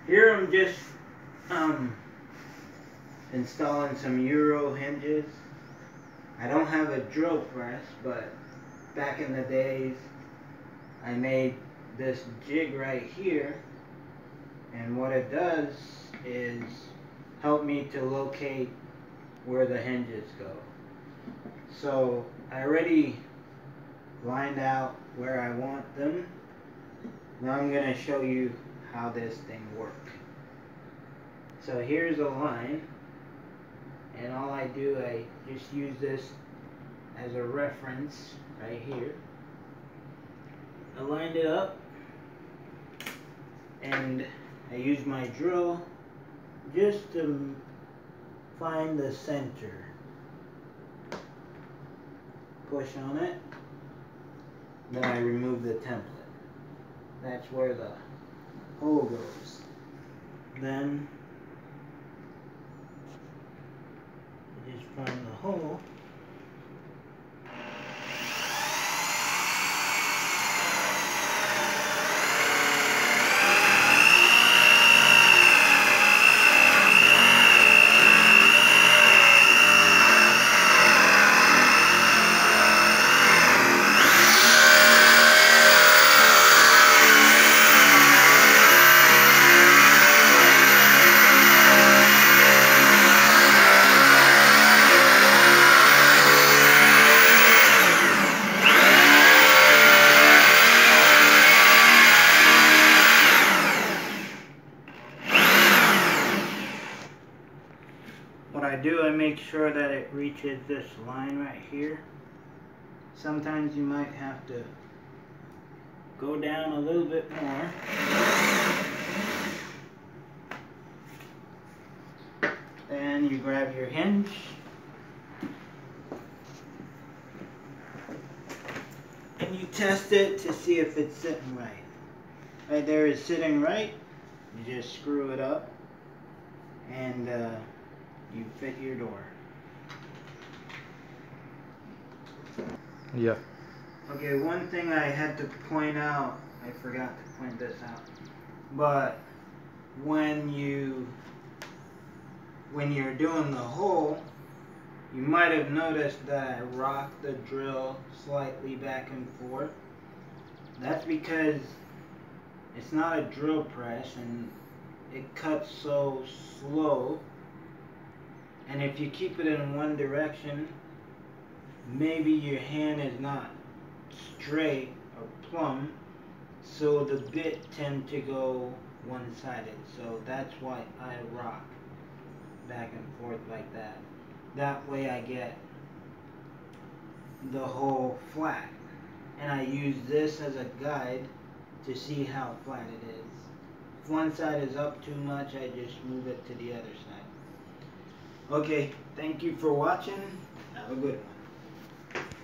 Here I'm just installing some Euro hinges. I don't have a drill press, but back in the days I made this jig right here, and what it does is help me to locate where the hinges go. So I already lined out where I want them. Now I'm going to show you how this thing works. So here's a line, and all I do, I just use this as a reference right here. I lined it up, and I use my drill just to find the center. Push on it, then I remove the template. That's where the hole goes. Then I just find the hole. What I do, I make sure that it reaches this line right here. Sometimes you might have to go down a little bit more. Then you grab your hinge. And you test it to see if it's sitting right. Right there is sitting right. You just screw it up and you fit your door. Yeah. Okay, one thing I had to point out, I forgot to point this out, but when you're doing the hole, you might have noticed that I rocked the drill slightly back and forth. That's because it's not a drill press and it cuts so slow. And if you keep it in one direction, maybe your hand is not straight or plumb, so the bit tend to go one-sided. So that's why I rock back and forth like that. That way I get the hole flat. And I use this as a guide to see how flat it is. If one side is up too much, I just move it to the other side. Okay, thank you for watching. Have a good one.